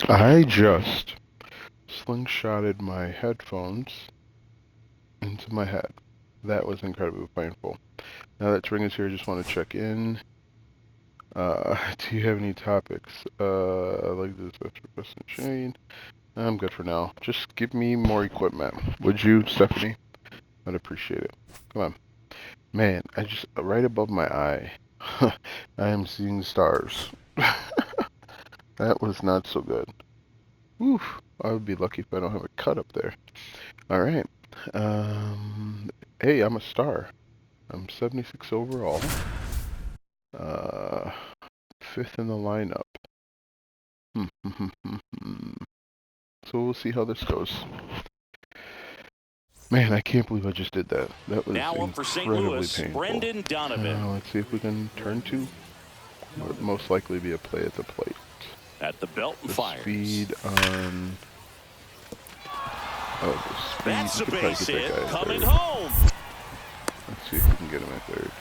I just slingshotted my headphones into my head. That was incredibly painful. Now that Tring is here, I just want to check in. Do you have any topics? Like this person chain. I'm good for now. Just give me more equipment. Would you, Stephanie? I'd appreciate it. Come on. Man, I just, right above my eye, I am seeing stars. That was not so good. Oof. I would be lucky if I don't have a cut up there. Alright. Hey, I'm a star. I'm 76 overall. 5th in the lineup. So we'll see how this goes. Man, I can't believe I just did that. That was now up for St. incredibly Louis, painful. Brendan Donovan. Let's see if we can turn to. Would most likely be a play at the plate. At the belt and The fires. speed on. Oh, the speed. That's a base hit coming third. home. Let's see if we can get him at third.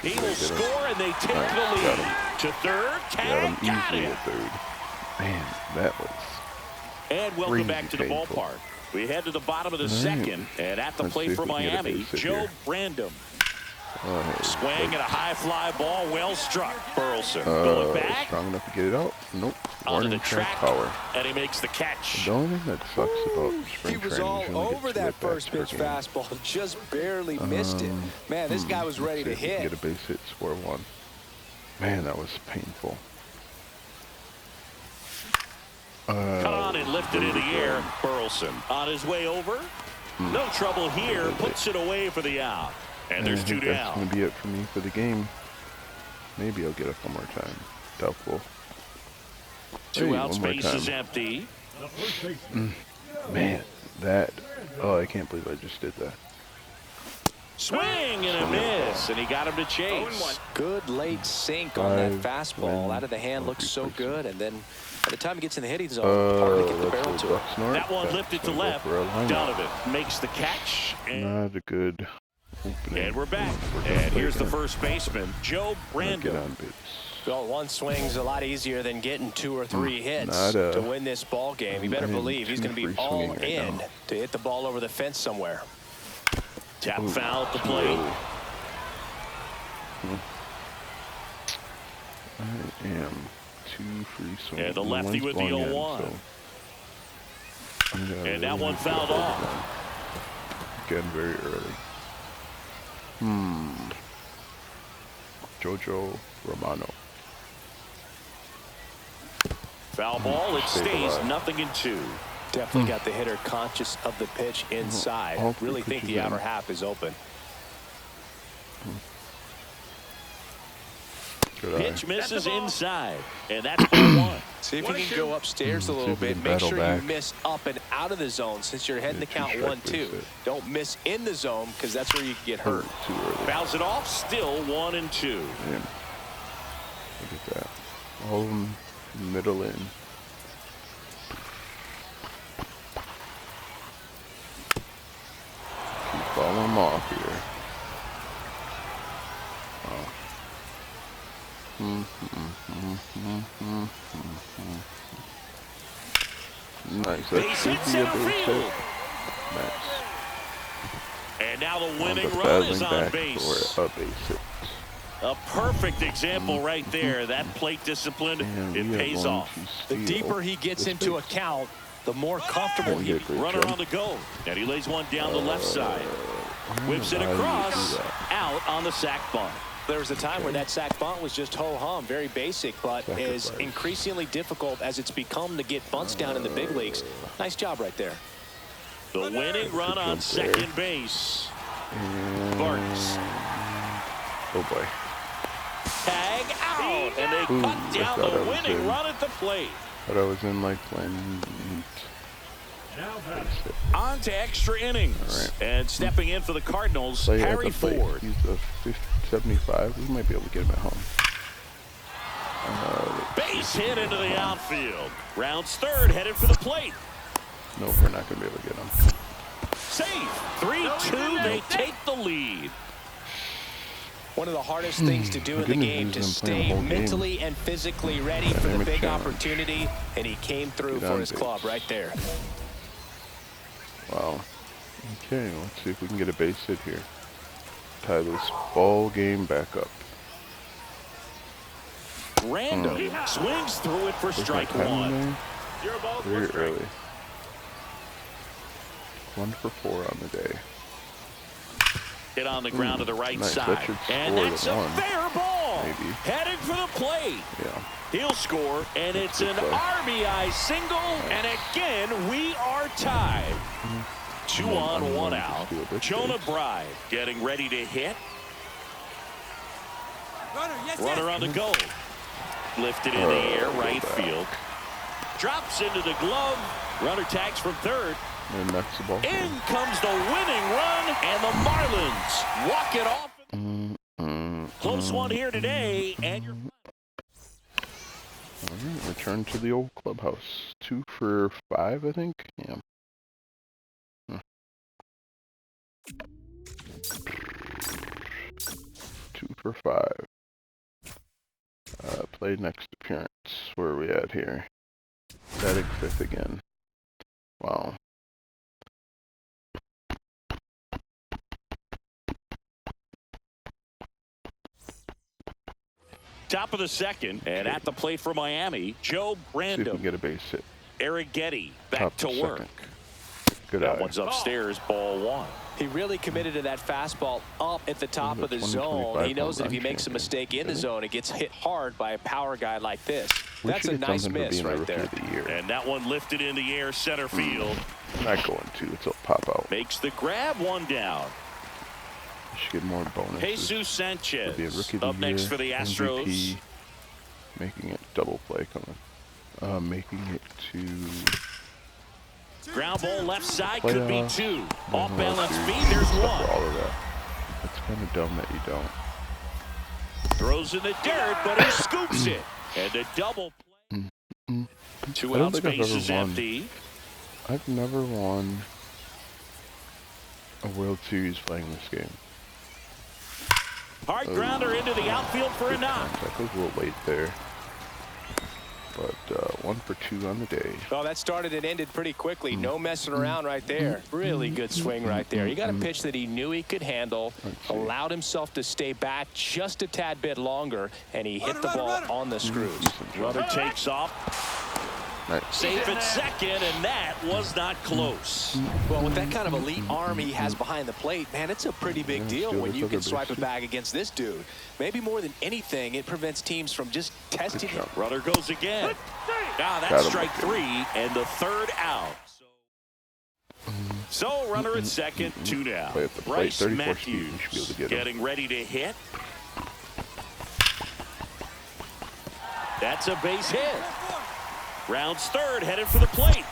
He will score, and they take the lead. To third, got him got easily it. at third. Man, that was. And welcome back to the painful. ballpark. We head to the bottom of the second, and at the plate for Miami, Joe Brandon. Swing at a high fly ball, well struck. Burleson going back. Strong enough to get it out? Nope. Onto the track, power. and he makes the catch. The only thing that sucks about spring He was training all is over that first pitch fastball, just barely missed it. Man, this guy was ready to hit. Get a base hit, score one. Man, that was painful. Cut on and lifted in the air. Burleson on his way over. No trouble here. Puts it away for the out. And there's two down. That's going to be it for me for the game. Maybe I'll get up one more time. Doubtful. Two out, space is empty. Man, that. Oh, I can't believe I just did that. Swing and a miss, and he got him to chase. Good late sink on that fastball. Out of the hand looks so good, and then by the time he gets in the hitting zone, hard to get the barrel to it. That one lifted to left. Donovan makes the catch. Not a good opening. And we're back. And here's the first baseman, Joe Brandon. Get on base. Well, one swing's a lot easier than getting 2 or 3 hits to win this ball game. You better believe he's going to be all in to hit the ball over the fence somewhere. Tap foul at the plate. I am 2 free swings. And the lefty with the 0-1. And that one fouled off. Again, very early. Jojo Romano. Foul ball, it stays 0-2. Definitely got the hitter conscious of the pitch inside. Really think the outer half is open. Pitch misses inside, and that's +1. See if you can go upstairs a little bit. Make sure you miss up and out of the zone since you're heading to count 1-2. Don't miss in the zone because that's where you can get hurt. Fouls it off, still 1-2. Look at that. All of them middle in. Keep following them off here. Nice. Base hit center field. Nice. And now the winning run is on base. For a base hit. A perfect example right there. That plate discipline, it pays off. The deeper he gets into a count, the more comfortable he gets. Runner on the go. And he lays one down the left side. Whips it across. Out on the sac bunt. There was a time where that sac bunt was just ho-hum, very basic, but is increasingly difficult as it's become to get bunts down in the big leagues. Nice job right there. The winning run on second base. Barnes. Oh boy. Tag out, and they cut down the winning run at the plate. But I was in like playing. On to extra innings. And stepping in for the Cardinals, Harry Ford. He's a 75. We might be able to get him at home. Base hit into the outfield. Rounds third, headed for the plate. Nope, we're not going to be able to get him. Safe. 3-2, they take the lead. One of the hardest things to do in the game, to stay mentally and physically ready for the big opportunity, and he came through for his club right there. Wow. Okay, let's see if we can get a base hit here. Tie this ball game back up. Random swings through it for strike one. Very early. 1 for 4 on the day. Hit on the ground to the right nice. side. And that's a fair ball. Maybe. Headed for the plate. Yeah. He'll score, and it's an RBI single. And again, we are tied. 2 on, 1 out. Jonah Bride getting ready to hit. Runner on the go. Lifted in the air, right field. Drops into the glove. Runner tags from third. And that's the ball. In comes the winning run, and the Marlins walk it off. Close one here today, and you're. All right, return to the old clubhouse. 2 for 5, I think. Yeah. 2 for 5. Played next appearance. Where are we at here? Batting 5th again. Wow. Top of the second, and at the plate for Miami, Joe Brandom. See if we can get a base hit. Eric Getty back to work. Good that one's upstairs, ball 1. He really committed to that fastball up at the top of the zone. He knows that if he makes a mistake in the zone, it gets hit hard by a power guy like this. That's a nice miss right there. And that one lifted in the air, center field. Not going to. It'll pop out. Makes the grab, 1 down. Should get more bonuses. Jesus Sanchez be a rookie of the up year, next for the Astros. MVP, making it double play coming. Making it to ground ball left side playoffs. Could be 2. Off balance speed, there's 1. All of that. It's kind of dumb that you don't. Throws in the dirt, but he scoops it. And a double play. 2 out, space is empty. I've never won a World Series playing this game. Hard grounder into the outfield for a knock. I was a little late there. But 1 for 2 on the day. Oh, that started and ended pretty quickly. No messing around right there. Really good swing right there. He got a pitch that he knew he could handle, allowed himself to stay back just a tad bit longer, and he hit the ball on the screws. Runner takes off. Nice. Safe at second, and that was not close. Well, with that kind of elite arm he has behind the plate, man, it's a pretty big deal when you can swipe it back against this dude. Maybe more than anything, it prevents teams from just testing him. Runner goes again. Now that's strike 3 and the 3rd out. So runner at second, 2 down. Bryce Matthews getting ready to hit. That's a base hit. Rounds 3rd, headed for the plate.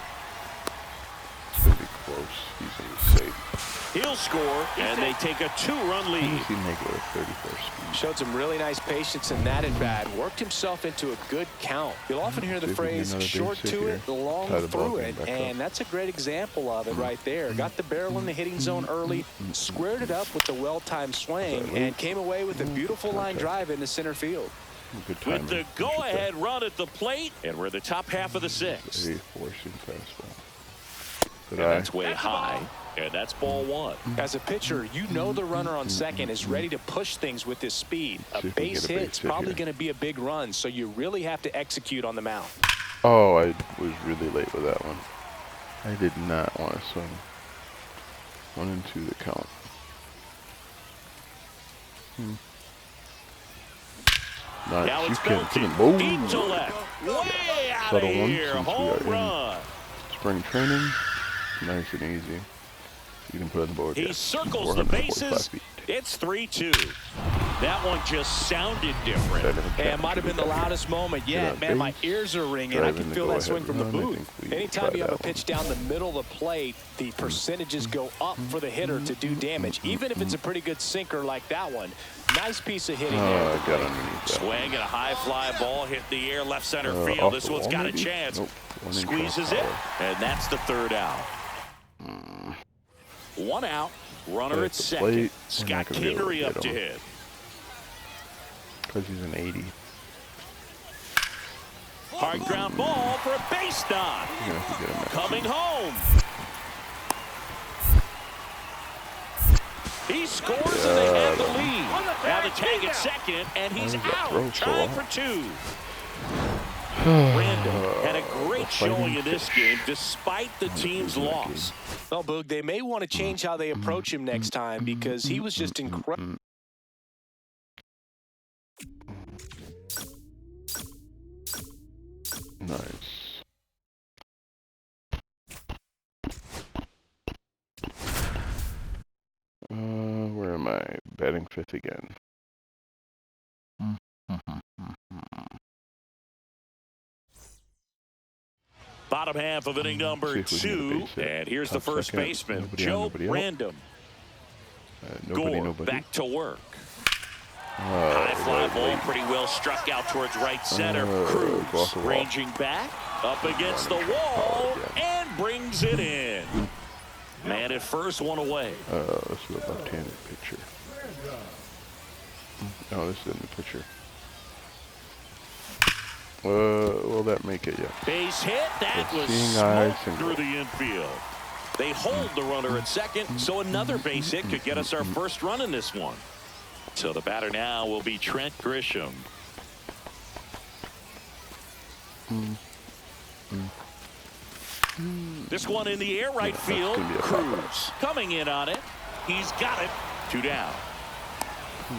It's going to be close. He's going to be safe. He'll score, and they take a 2-run lead. He make it with 34 speed. Showed some really nice patience in that at-bat. Worked himself into a good count. You'll often hear the phrase, short to it, long through it, and that's a great example of it right there. Got the barrel in the hitting zone early, squared it up with the well-timed swing, and came away with a beautiful line drive into center field. With the go-ahead run at the plate, and we're the top half of the 6th. And that's way high, and that's ball 1. As a pitcher, you know the runner on second is ready to push things with his speed. A base hit's probably going to be a big run, so you really have to execute on the mound. Oh, I was really late with that one. I did not want to swing. 1 and 2 the count. Nice. Now it's belted. Deep to left. Way out of here. Home run. Spring training. Nice and easy. You can put on the board. He circles the bases. It's 3-2. That one just sounded different. Hey, it might have been the loudest moment yet. Man, my ears are ringing. I can feel that swing from the booth. Anytime you have a pitch down the middle of the plate, the percentages go up for the hitter to do damage, even if it's a pretty good sinker like that one. Nice piece of hitting there. Got underneath that. Swing and a high fly ball hit the air, left center field. This one's got a chance. Squeezes it, and that's the 3rd out. 1 out. Runner at second. Scott Kingery up to hit. Because he's an 80. Hard ground ball for a base knock. Coming home. He scores and they have the lead. Now the tag at second, and he's out. Tied for 2. Randall had a great showing in this game despite the team's loss. Well, Boog, they may want to change how they approach him next time because he was just incredible. Nice. Where am I? Batting 5th again. Bottom half of inning number 2, and here's the first baseman, Joe Random. Gore back to work. High fly ball, pretty well struck out towards right center. Cruz ranging back, up against the wall, and brings it in. Man at first, 1 away. This is a left-handed pitcher. No, this isn't the pitcher. Will that make it? Yeah. Base hit. That was smoked through the infield. They hold the runner at second, so another base hit could get us our first run in this one. So the batter now will be Trent Grisham. This one in the air right field. Cruz coming in on it. He's got it. 2 down.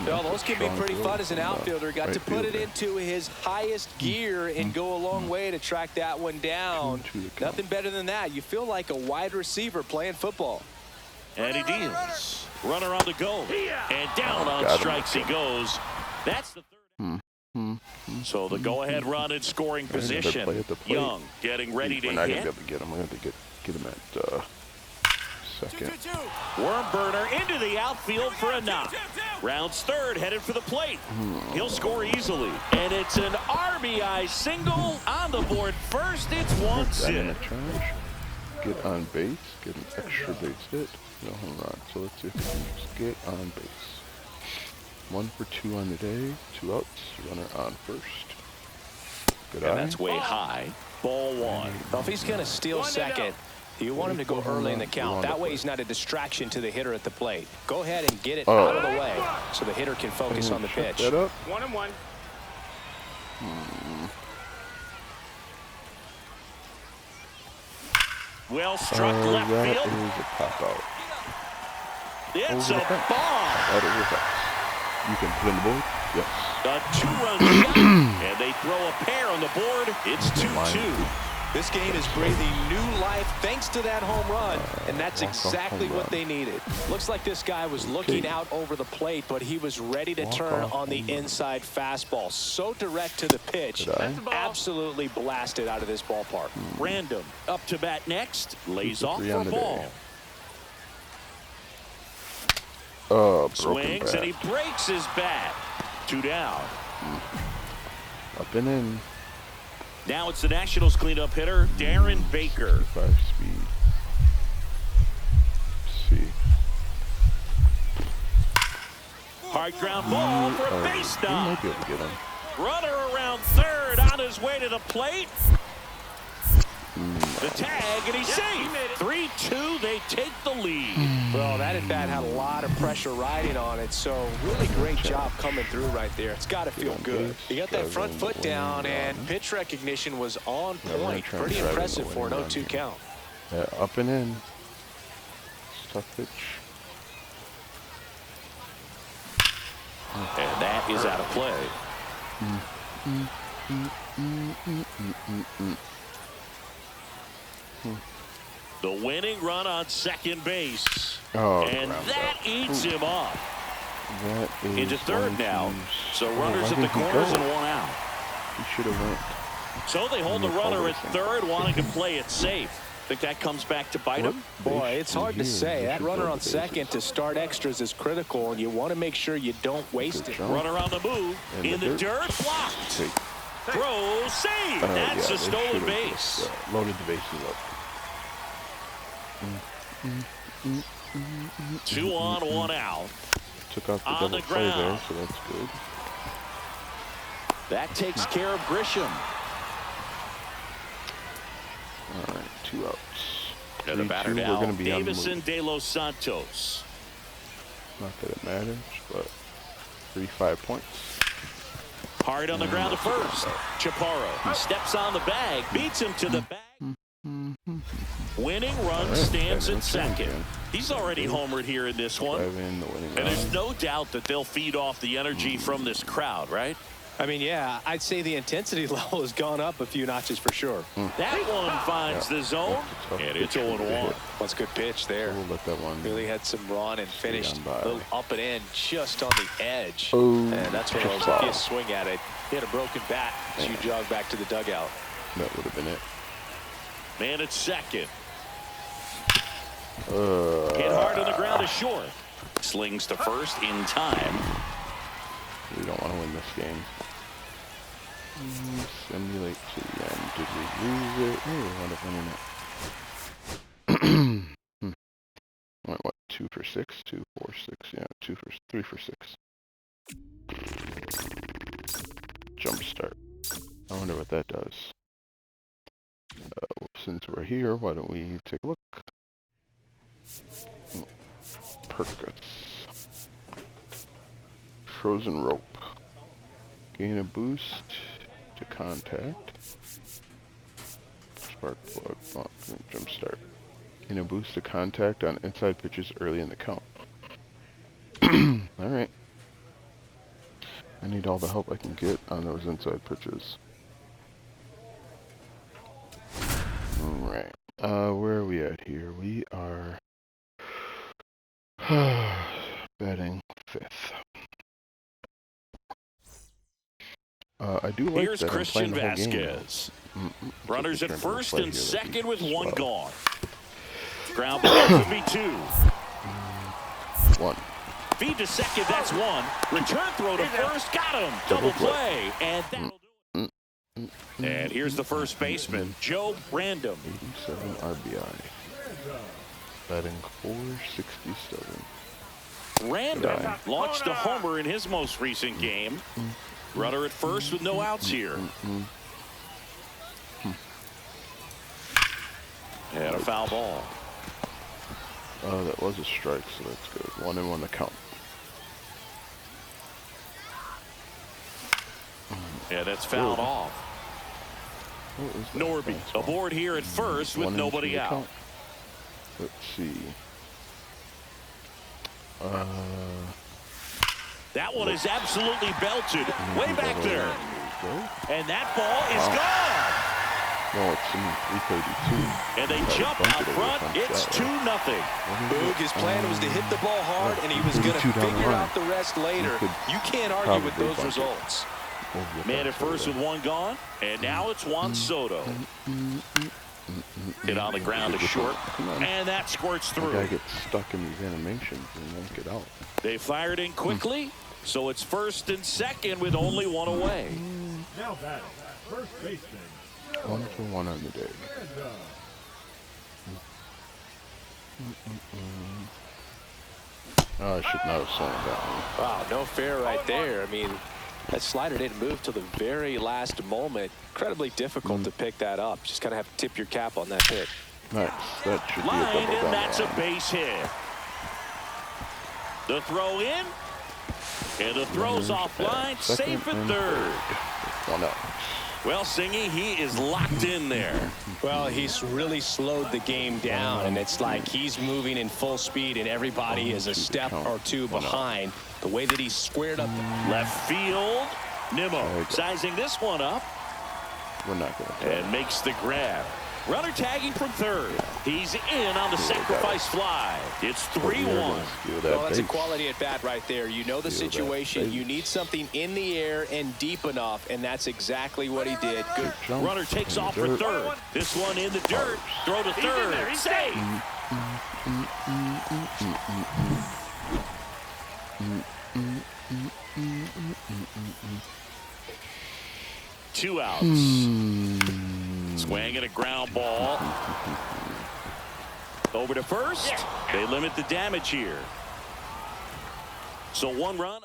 Well, those can be pretty fun as an outfielder. Got to put it into his highest gear and go a long way to track that one down. Nothing better than that. You feel like a wide receiver playing football. And he deals. Runner on the go. And down on strikes he goes. That's the third. So the go-ahead run in scoring position. Young getting ready to hit. We're not going to be able to get him. We're going to have to get him at second. Worm burner into the outfield for a knock. Rounds third, headed for the plate. He'll score easily. And it's an RBI single on the board first. It's 1-0. Get on base, get an extra base hit, no home run. So let's see if we can just get on base. 1 for 2 on the day, 2 outs, runner on first. Good eye. And that's way high. Ball 1. Well, if he's going to steal second, you want him to go early in the count. That way he's not a distraction to the hitter at the plate. Go ahead and get it out of the way so the hitter can focus on the pitch. That up. 1-1. Well struck left field. That is a pop out. It's a bomb. That is a pass. You can put in the board. Yes. A 2-run shot, and they throw a pair on the board. It's 2-2. This game is breathing new life thanks to that home run, and that's exactly what they needed. Looks like this guy was looking out over the plate, but he was ready to turn on the inside fastball. So direct to the pitch, absolutely blasted out of this ballpark. Random up to bat next, lays off for a ball. Swings and he breaks his bat. 2 down. Up and in. Now it's the Nationals cleanup hitter, Darren Baker. 5 speed. See. Hard ground ball for a base knock. Might be able to get him. Runner around third on his way to the plate. The tag, and he's safe. 3-2, they take the lead. Well, that at bat had a lot of pressure riding on it, so really great job coming through right there. It's got to feel good. You got that front foot down, and pitch recognition was on point. Pretty impressive for an 0-2 count. Yeah, up and in. Tough pitch. And that is out of play. The winning run on second base. And that eats him up. Into third now. So runners at the corners and 1 out. He should have went. So they hold the runner at third, wanting to play it safe. Think that comes back to bite him? Boy, it's hard to say. That runner on second to start extras is critical, and you want to make sure you don't waste it. Runner on the move. In the dirt. Blocked. Throw. Save. That's a stolen base. Loaded the bases up. 2 on, 1 out. Took off the double play there, so that's good. That takes care of Grisham. All right, 2 outs. And the batter now, Davison de Los Santos. Not that it matters, but 5 points. Hard on the ground to first. Chaparro, he steps on the bag, beats him to the bag. Winning run stands at second. He's already homered here in this one. And there's no doubt that they'll feed off the energy from this crowd, right? I mean, yeah, I'd say the intensity level has gone up a few notches for sure. That one finds the zone, and it's 0-1. That's a good pitch there. We'll let that one really had some run and finished a little up and in just on the edge. Oh, and that's what if you swing at it. He had a broken bat as you jog back to the dugout. That would have been it. Man at second. Hit hard on the ground to short. Slings to first in time. We don't want to win this game. Simulate to the end. Did we lose it? Oh, we wound up winning it. Went what? 2 for 6? 2, 4, 6. Yeah, 3 for 6. Jump start. I wonder what that does. Since we're here, why don't we take a look? Percus. Frozen rope. Gain a boost to contact. Spark plug. Jump start. Gain a boost to contact on inside pitches early in the count. Alright. I need all the help I can get on those inside pitches. Alright. Where are we at here? We are batting 5th. I do like Here's that Christian Vasquez. Runners at first and second with 1 gone. Ground ball would be 2. 1. Feed to second, that's 1. Return throw to first, got him. Double play, and that'll do it. And here's the first baseman, Joe Random. 87 RBI. Batting 467. Random launched a homer in his most recent game. Runner at first with no outs here. And a foul ball. That was a strike, so that's good. 1-1 the count. Yeah, that's fouled off. Norby aboard here at first with nobody out. Count. Let's see. That one is absolutely belted way back there. And that ball is gone. No, it's in 332. And they jump out front. It's 2-0. Boog, his plan was to hit the ball hard, and he was going to figure out the rest later. You can't argue with those results. Man at first with 1 gone, and now it's Juan Soto. Hit on the ground to short, and that squirts through. The guy gets stuck in these animations and won't get out. They fired in quickly, so it's first and second with only 1 away. Now batting, first baseman. 1 for 1 on the day. Oh, I should not have slowed down. Wow, no fair right there. I mean, that slider didn't move till the very last moment. Incredibly difficult to pick that up. Just kind of have to tip your cap on that pitch. Nice. That should be a Line, double and that's down a base hit. The throw in, and the throw's offline, safe at third. 1 out. Well, Singy, he is locked in there. Well, he's really slowed the game down, and it's like he's moving in full speed, and everybody is a step or 2 behind. The way that he's squared up left field, Nimmo sizing this one up. We're not going to. And makes the grab. Runner tagging from third. He's in on the sacrifice fly. It's 3-1. Well, that's a quality at bat right there. You know the situation. You need something in the air and deep enough, and that's exactly what he did. Good. Runner takes off for third. This one in the dirt. Throw to third. Safe. 2 outs. Swing and a ground ball. Over to first. They limit the damage here. So 1 run.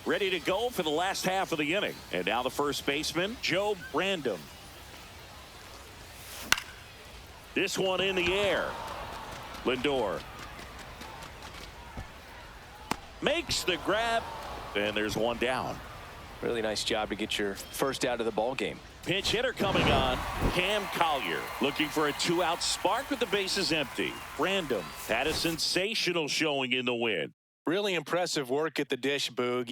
ready to go for the last half of the inning. And now the first baseman, Joe Random. This one in the air. Lindor makes the grab, and there's one down. Really nice job to get your first out of the ball game. Pinch hitter coming on, Cam Collier, looking for a 2-out spark with the bases empty. Random had a sensational showing in the win. Really impressive work at the dish, Boog.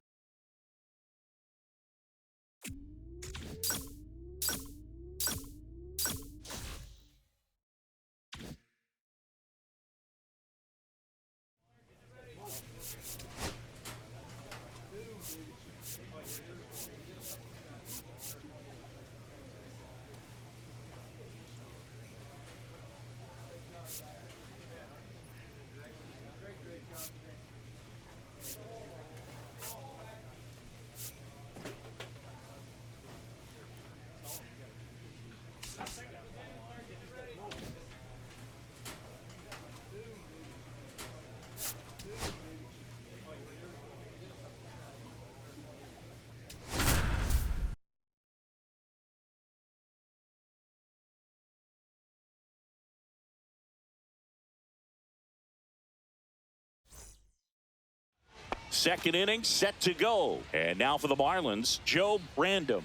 Second inning set to go. And now for the Marlins, Joe Random.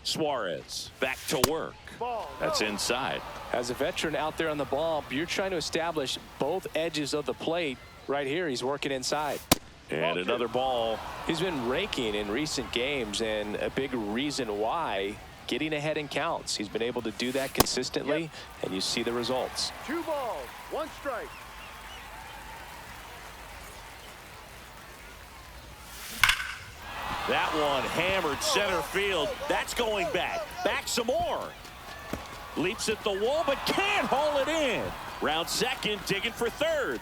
Suarez back to work. That's inside. As a veteran out there on the ball, you're trying to establish both edges of the plate. Right here, he's working inside. And another ball. He's been raking in recent games, and a big reason why, getting ahead in counts. He's been able to do that consistently, and you see the results. 2 balls, 1 strike. That one hammered center field. That's going back. Back some more. Leaps at the wall, but can't haul it in. Round second, digging for third.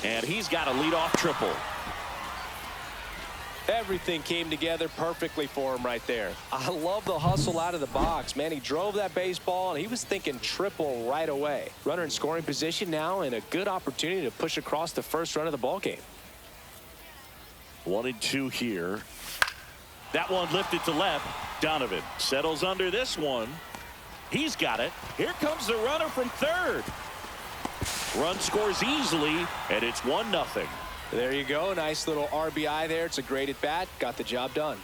And he's got a leadoff triple. Everything came together perfectly for him right there. I love the hustle out of the box. Man, he drove that baseball, and he was thinking triple right away. Runner in scoring position now, and a good opportunity to push across the first run of the ball game. 1-2 here. That one lifted to left. Donovan settles under this one. He's got it. Here comes the runner from third. Run scores easily, and it's 1-0. There you go. Nice little RBI there. It's a great at bat. Got the job done.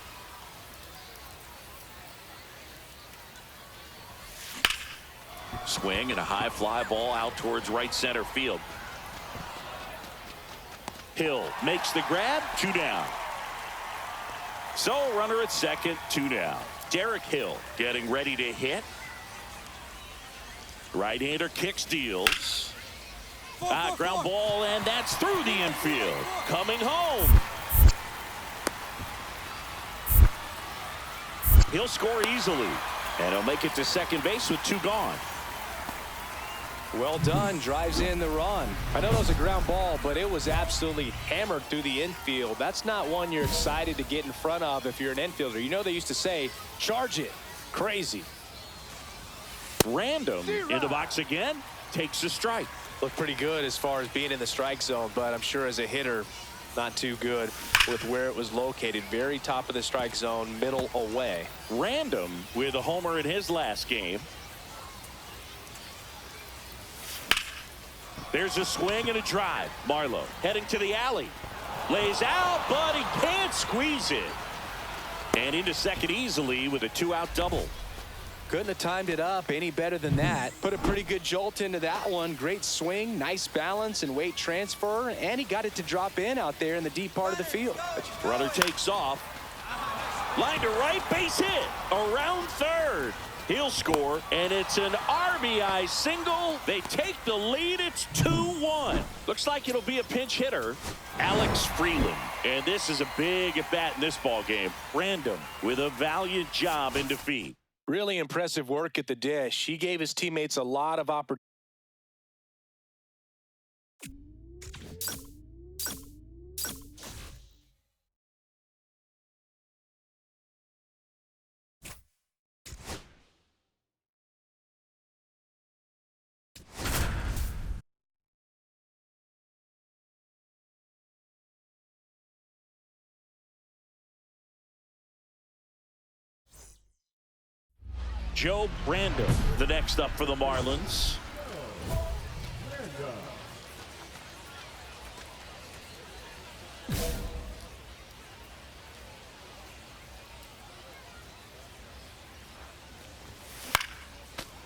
Swing and a high fly ball out towards right center field. Hill makes the grab. 2 down. So runner at second, 2 down. Derek Hill getting ready to hit. Right-hander kicks, deals. Ground ball, and that's through the infield. Coming home. He'll score easily, and he'll make it to second base with 2 gone. Well done. Drives in the run. I know that was a ground ball, but it was absolutely hammered through the infield. That's not one you're excited to get in front of if you're an infielder. You know they used to say, charge it. Crazy. Random in the box again. Takes a strike. Looked pretty good as far as being in the strike zone, but I'm sure as a hitter, not too good with where it was located. Very top of the strike zone, middle away. Random with a homer in his last game. There's a swing and a drive. Marlowe heading to the alley. Lays out, but he can't squeeze it. And into second easily with a 2-out double. Couldn't have timed it up any better than that. Put a pretty good jolt into that one. Great swing, nice balance and weight transfer, and he got it to drop in out there in the deep part of the field. Runner takes off. Line to right, base hit. Around third. He'll score, and it's an RBI single. They take the lead. It's 2-1. Looks like it'll be a pinch hitter, Alex Freeland. And this is a big at-bat in this ball game. Random with a valiant job in defeat. Really impressive work at the dish. He gave his teammates a lot of opportunity. Joe Random, the next up for the Marlins.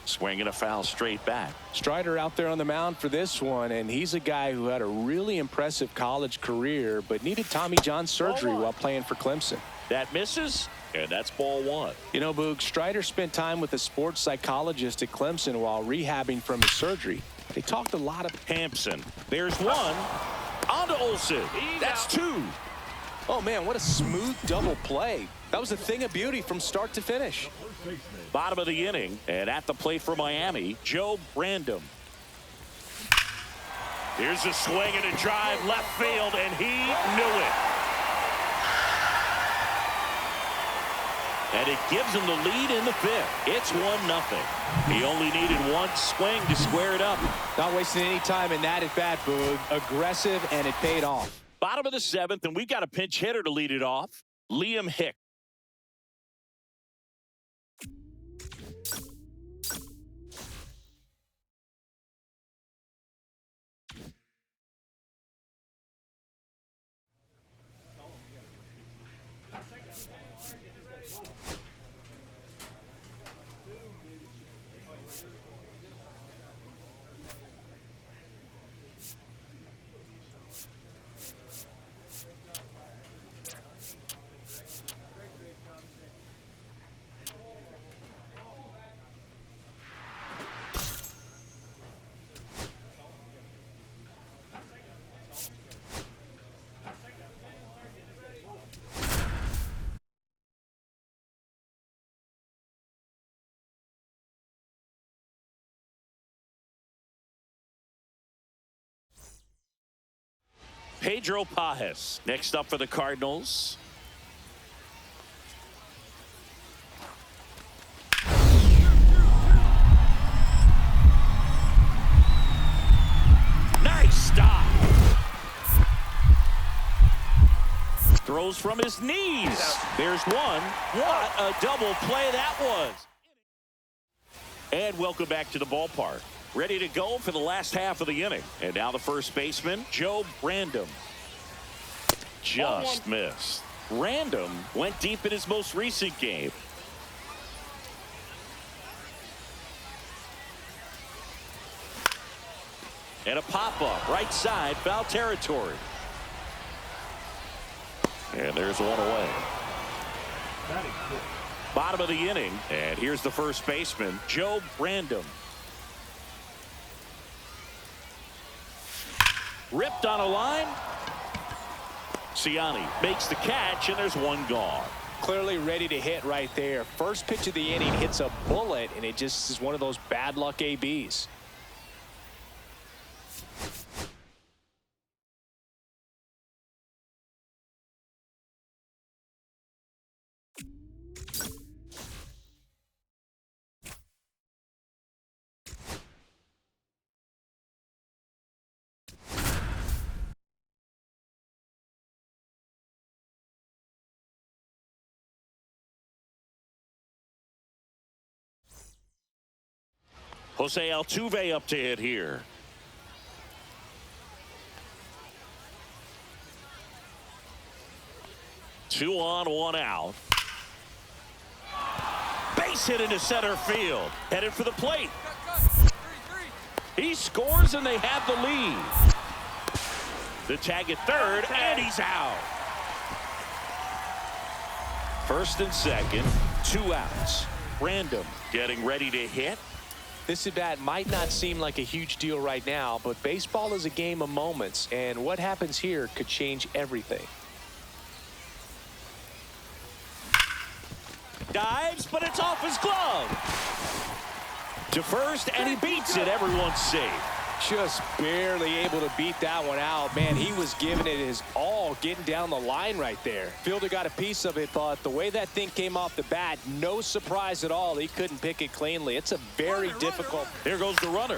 Swinging a foul straight back. Strider out there on the mound for this one, and he's a guy who had a really impressive college career but needed Tommy John surgery while playing for Clemson. That misses, and that's ball one. You know, Boog, Strider spent time with a sports psychologist at Clemson while rehabbing from his surgery. They talked a lot of Hampson. There's one. On to Olsen. That's two. Oh, man, what a smooth double play. That was a thing of beauty from start to finish. Bottom of the inning, and at the plate for Miami, Joe Random. Here's a swing and a drive left field, and he knew it. And it gives him the lead in the fifth. It's 1-0. He only needed one swing to square it up. Not wasting any time in that at bat, Boog. Aggressive, and it paid off. Bottom of the seventh, and we've got a pinch hitter to lead it off. Liam Hick. Pedro Pajes next up for the Cardinals. Nice stop. Throws from his knees. There's one. What a double play that was. And welcome back to the ballpark. Ready to go for the last half of the inning. And now the first baseman, Joe Random. Just missed. Random went deep in his most recent game. And a pop-up, right side, foul territory. And there's one away. Bottom of the inning, and here's the first baseman, Joe Random. Ripped on a line. Ciani makes the catch, and there's one gone. Clearly ready to hit right there. First pitch of the inning hits a bullet, and it just is one of those bad luck ABs. Jose Altuve up to hit here. Two on, one out. Base hit into center field. Headed for the plate. He scores and they have the lead. The tag at third, and he's out. First and second, 2 outs. Random getting ready to hit. This at bat might not seem like a huge deal right now, but baseball is a game of moments, and what happens here could change everything. Dives, but it's off his glove. To first, and he beats it. Everyone's safe. Just barely able to beat that one out. Man, he was giving it his all, getting down the line right there. Fielder got a piece of it, but the way that thing came off the bat, no surprise at all. He couldn't pick it cleanly. It's a very difficult. Here goes the runner.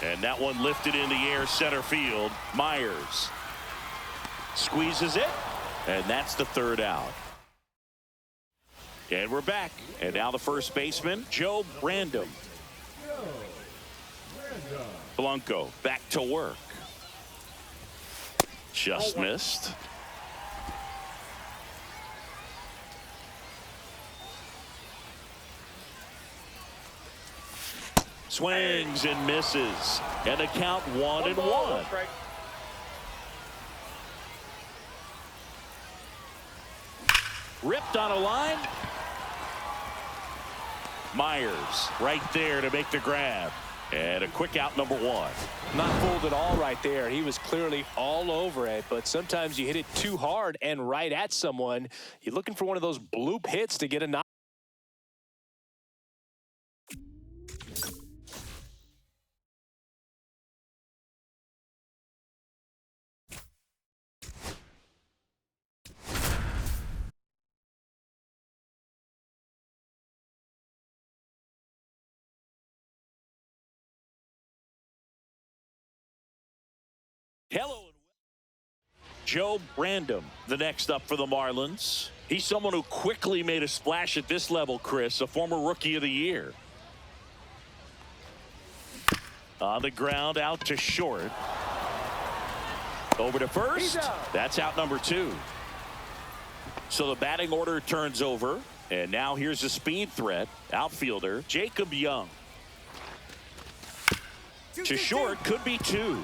And that one lifted in the air, center field. Myers squeezes it, and that's the third out. And we're back. And now the first baseman, Joe Random. Blanco back to work. Just missed. Swings and misses. And the count 1-1. Ripped on a line. Myers right there to make the grab. And a quick out, number 1. Not fooled at all right there. He was clearly all over it, but sometimes you hit it too hard and right at someone. You're looking for one of those bloop hits to get a knock. Hello. Joe Random, the next up for the Marlins. He's someone who quickly made a splash at this level, Chris, a former Rookie of the Year. On the ground, out to short. Over to first. That's out, number 2. So the batting order turns over. And now here's a speed threat. Outfielder Jacob Young. To short, could be 2.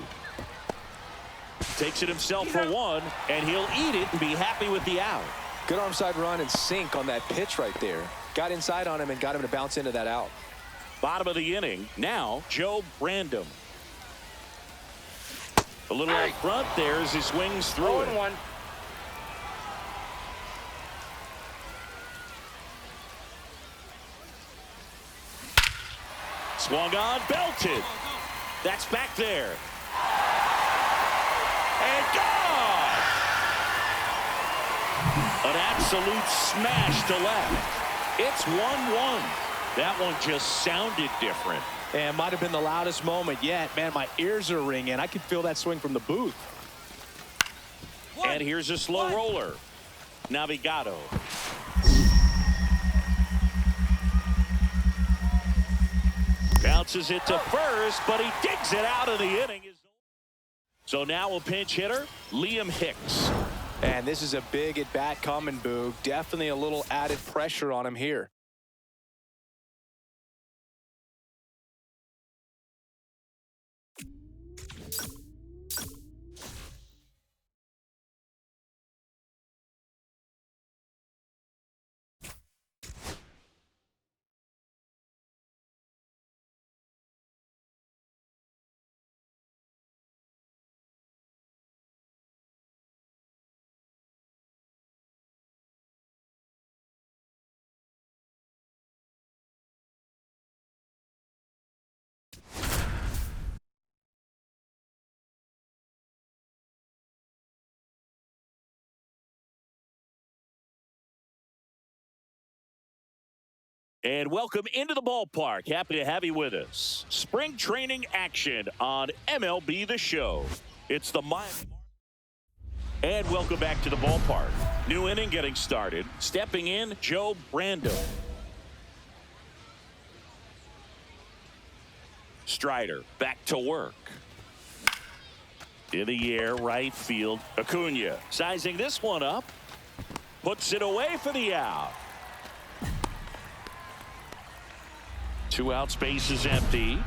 Takes it himself for 1, and he'll eat it and be happy with the out. Good arm side run and sink on that pitch right there. Got inside on him and got him to bounce into that out. Bottom of the inning. Now, Joe Random. A little out front there as he swings through it. 1. Swung on, belted. That's back there. And gone! An absolute smash to left. It's 1-1. That one just sounded different. And might have been the loudest moment yet. Man, my ears are ringing. I could feel that swing from the booth. And here's a slow roller. Navigado. Bounces it to first, but he digs it out of the inning. So now a pinch hitter, Liam Hicks. And this is a big at-bat coming, Boog. Definitely a little added pressure on him here. And welcome into the ballpark. Happy to have you with us. Spring training action on MLB The Show. It's the Miami. And welcome back to the ballpark. New inning getting started. Stepping in, Joe Random. Strider back to work. In the air, right field. Acuna sizing this one up. Puts it away for the out. 2 out, space is empty.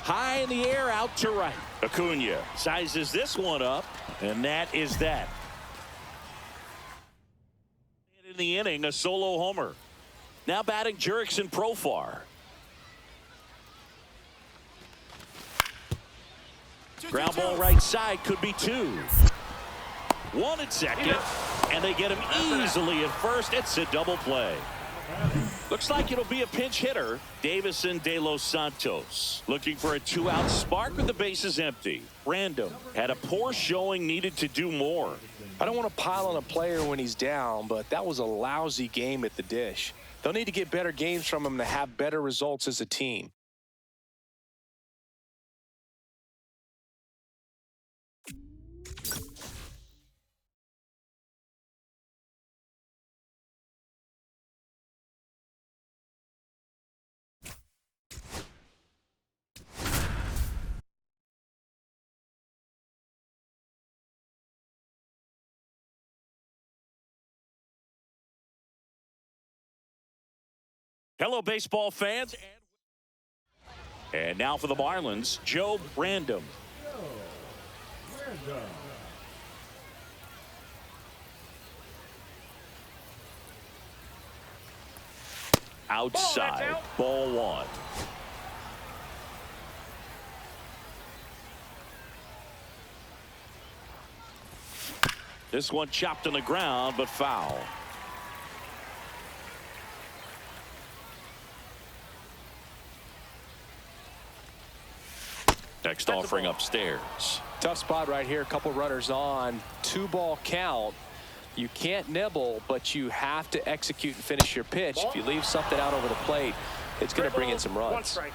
High in the air, out to right. Acuna sizes this one up, and that is that. In the inning, a solo homer. Now batting Jurickson Profar. Ground ball right side, could be 2. 1 at second, and they get him easily at first. It's a double play. Looks like it'll be a pinch hitter. Davison De Los Santos looking for a 2-out spark with the bases empty. Random had a poor showing, needed to do more. I don't want to pile on a player when he's down, but that was a lousy game at the dish. They'll need to get better games from him to have better results as a team. Hello, baseball fans. And now for the Marlins, Joe Random. Outside, ball one. This one chopped on the ground, but foul. Next offering upstairs. Tough spot right here. A couple runners on. 2-ball count. You can't nibble, but you have to execute and finish your pitch. If you leave something out over the plate, it's going to bring in some runs. 1 strike.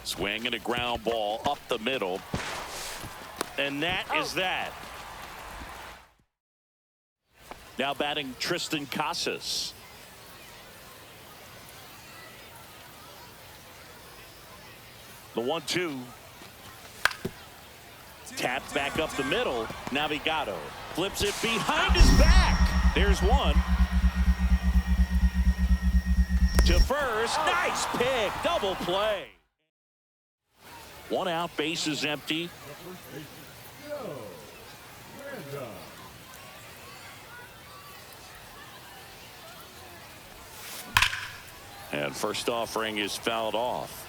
Swing and a ground ball up the middle. And that is that. Now batting Tristan Casas. The 1-2. Tapped back up the middle. Navigado flips it behind his back. There's one. To first. Nice pick. Double play. 1 out. Bases empty. And first offering is fouled off.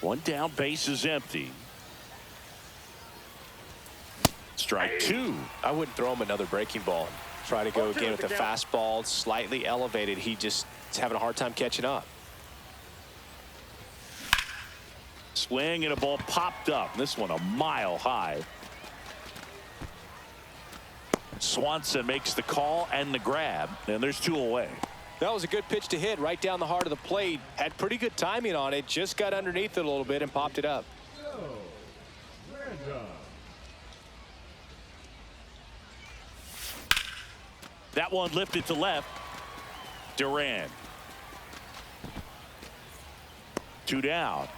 1 down, bases empty. Strike 2. I wouldn't throw him another breaking ball. Try to go again with a fastball, slightly elevated. He just is having a hard time catching up. Swing and a ball popped up. This one a mile high. Swanson makes the call and the grab, and there's 2 away. That was a good pitch to hit right down the heart of the plate. Had pretty good timing on it. Just got underneath it a little bit and popped it up. That one lifted to left. Duran. 2 down.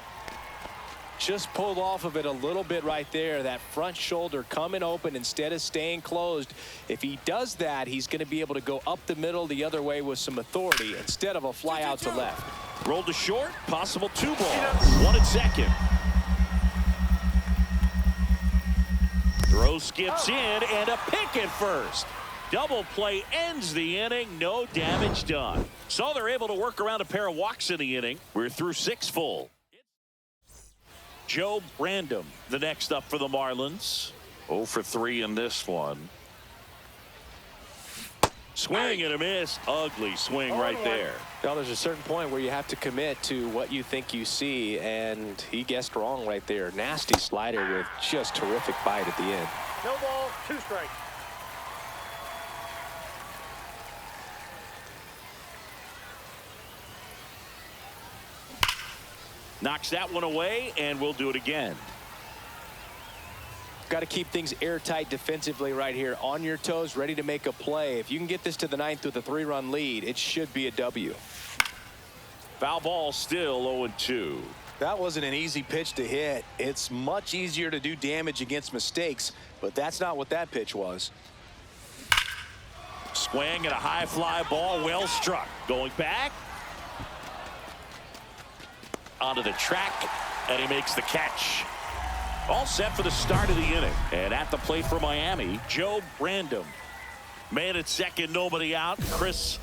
Just pulled off of it a little bit right there. That front shoulder coming open instead of staying closed. If he does that, he's going to be able to go up the middle the other way with some authority instead of a fly out to left. Rolled to short. Possible 2 balls. 1 at second. Throw skips in and a pick at first. Double play ends the inning. No damage done. So they're able to work around a pair of walks in the inning. We're through 6 full. Joe Random, the next up for the Marlins. 0 for 3 in this one. Swing and a miss. Ugly swing right there. Well, there's a certain point where you have to commit to what you think you see, and he guessed wrong right there. Nasty slider with just terrific bite at the end. No ball, 2 strikes. Knocks that one away, and we'll do it again. Got to keep things airtight defensively right here. On your toes, ready to make a play. If you can get this to the 9th with a 3-run lead, it should be a W. Foul ball still 0-2. That wasn't an easy pitch to hit. It's much easier to do damage against mistakes, but that's not what that pitch was. Swing and a high fly ball, well struck. Going back. Onto the track, and he makes the catch. All set for the start of the inning. And at the plate for Miami, Joe Random. Man at second, nobody out. Chris,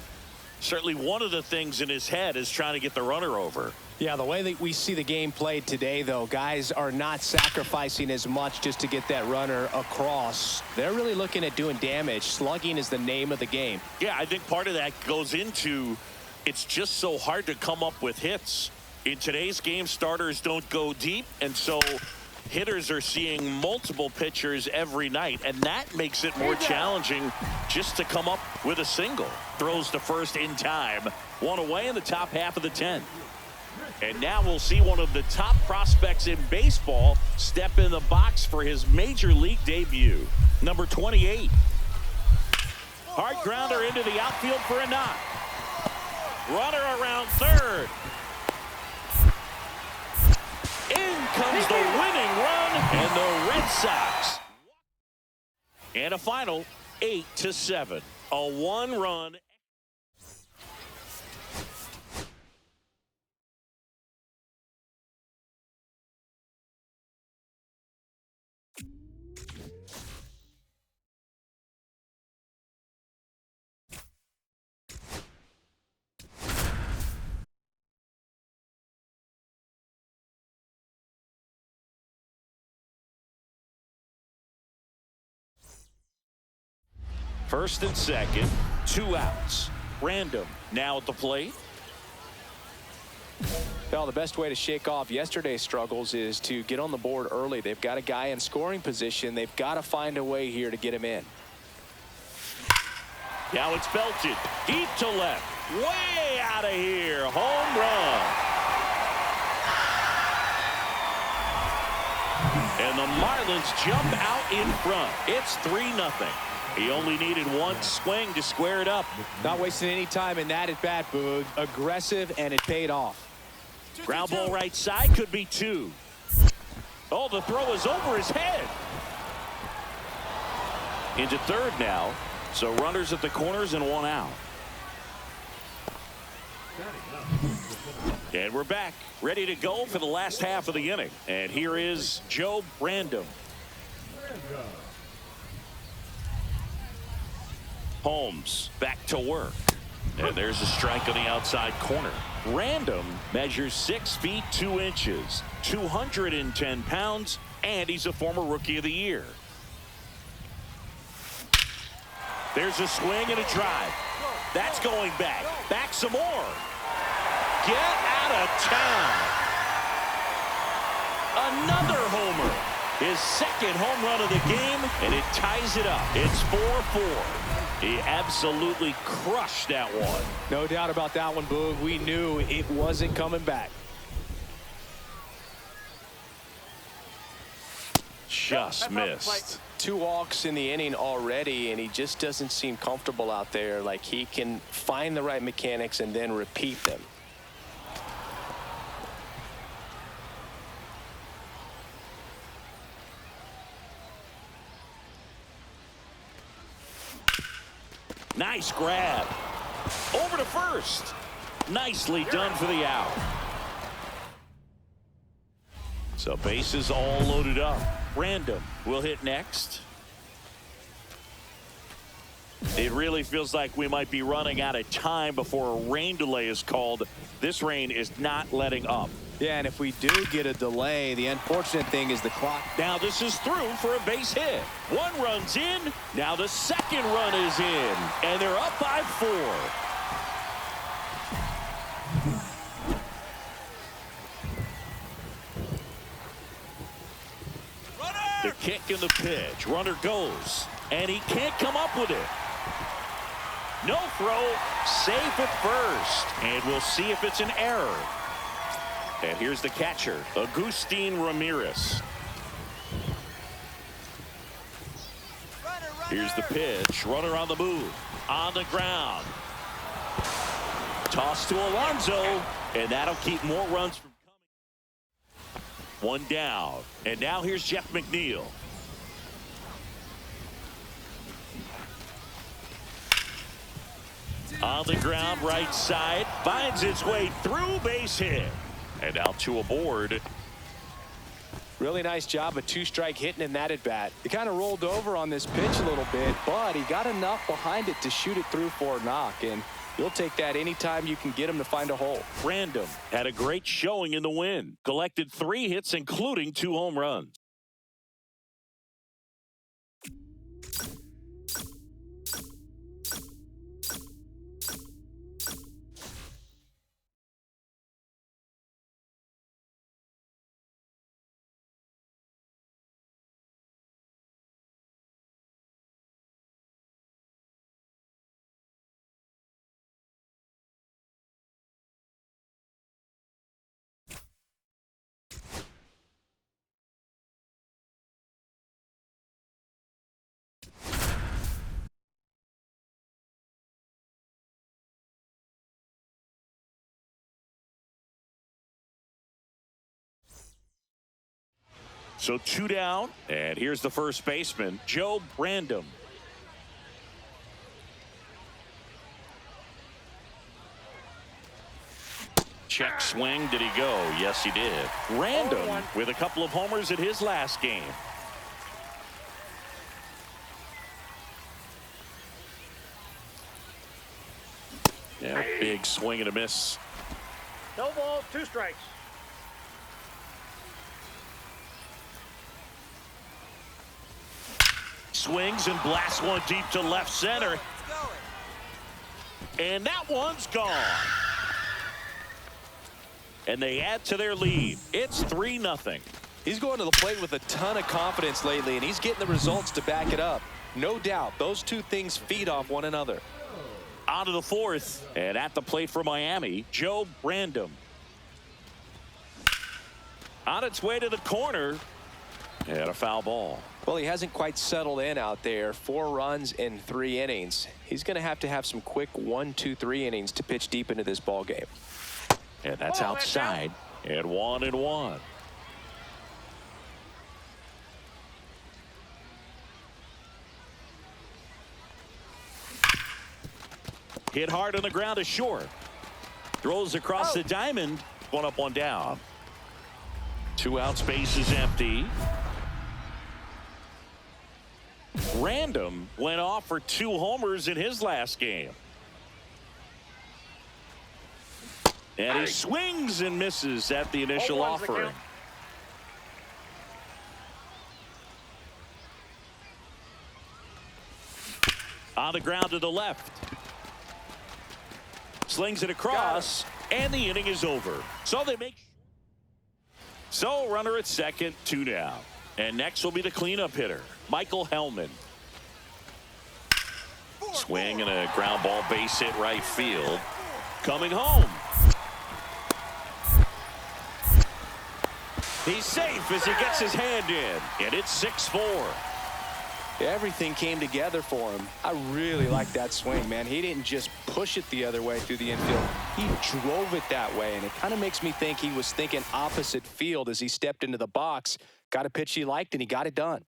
certainly one of the things in his head is trying to get the runner over. Yeah, the way that we see the game played today, though, guys are not sacrificing as much just to get that runner across. They're really looking at doing damage. Slugging is the name of the game. Yeah, I think part of that goes into it's just so hard to come up with hits. In today's game, starters don't go deep, and so hitters are seeing multiple pitchers every night, and that makes it more challenging just to come up with a single. Throws to first in time. One away in the top half of the 10th. And now we'll see one of the top prospects in baseball step in the box for his major league debut. Number 28. Hard grounder into the outfield for a knock. Runner around third. In comes the winning run, and the Red Sox. And a final 8-7. A 1-run. First and second, 2 outs. Random now at the plate. Well, the best way to shake off yesterday's struggles is to get on the board early. They've got a guy in scoring position. They've got to find a way here to get him in. Now it's belted deep to left. Way out of here. Home run. And the Marlins jump out in front. It's 3-0. He only needed one swing to square it up. Not wasting any time in that at bat, Boog. Aggressive, and it paid off. Ground ball right side, could be 2. Oh, the throw is over his head. Into third now. So runners at the corners and 1 out. And we're back, ready to go for the last half of the inning. And here is Joe Random. Holmes back to work. And there's a strike on the outside corner. Random measures 6 feet 2 inches, 210 pounds, and he's a former Rookie of the Year. There's a swing and a drive. That's going back. Back some more. Get out of town. Another homer. His second home run of the game, and it ties it up. It's 4-4. He absolutely crushed that one. No doubt about that one, Boog. We knew it wasn't coming back. Just missed. 2 walks in the inning already, and he just doesn't seem comfortable out there. Like he can find the right mechanics and then repeat them. Nice grab. Over to first. Nicely done for the out. So bases all loaded up. Random will hit next. It really feels like we might be running out of time before a rain delay is called. This rain is not letting up. Yeah, and if we do get a delay, the unfortunate thing is the clock. Now this is through for a base hit. 1 run's in. Now the second run is in. And they're up by 4. The kick and the pitch. Runner goes. And he can't come up with it. No throw. Safe at first. And we'll see if it's an error. And here's the catcher, Agustin Ramirez. Here's the pitch. Runner on the move. On the ground. Toss to Alonso. And that'll keep more runs from coming. 1 down. And now here's Jeff McNeil. On the ground, right side. Finds its way through, base hit. And out to aboard. Really nice job of 2-strike hitting in that at bat. He kind of rolled over on this pitch a little bit, but he got enough behind it to shoot it through for a knock. And you'll take that anytime you can get him to find a hole. Random had a great showing in the win. Collected 3 hits, including 2 home runs. So 2 down, and here's the first baseman, Joe Random. Check swing. Did he go? Yes, he did. Random with a couple of homers in his last game. Yeah, big swing and a miss. No ball, 2 strikes. Swings and blasts one deep to left center. And that one's gone. And they add to their lead. It's 3-0. He's going to the plate with a ton of confidence lately, and he's getting the results to back it up. No doubt, those two things feed off one another. On to the 4th, and at the plate for Miami, Joe Random. On its way to the corner, and a foul ball. Well, he hasn't quite settled in out there. 4 runs in 3 innings. He's going to have some quick 1, 2, 3 innings to pitch deep into this ball game. And that's outside. And 1-1. Hit hard on the ground to short. Throws across the diamond. 1 up, 1 down. 2 out, space is empty. Random went off for 2 homers in his last game. And he swings and misses at the initial offering. On the ground to the left. Slings it across, and the inning is over. So runner at second, 2 down. And next will be the cleanup hitter, Michael Hellman. Swing and a ground ball base hit right field. Coming home. He's safe as he gets his hand in, and it's 6-4. Everything came together for him. I really like that swing, man. He didn't just push it the other way through the infield. He drove it that way, and it kind of makes me think he was thinking opposite field as he stepped into the box. Got a pitch he liked, and he got it done.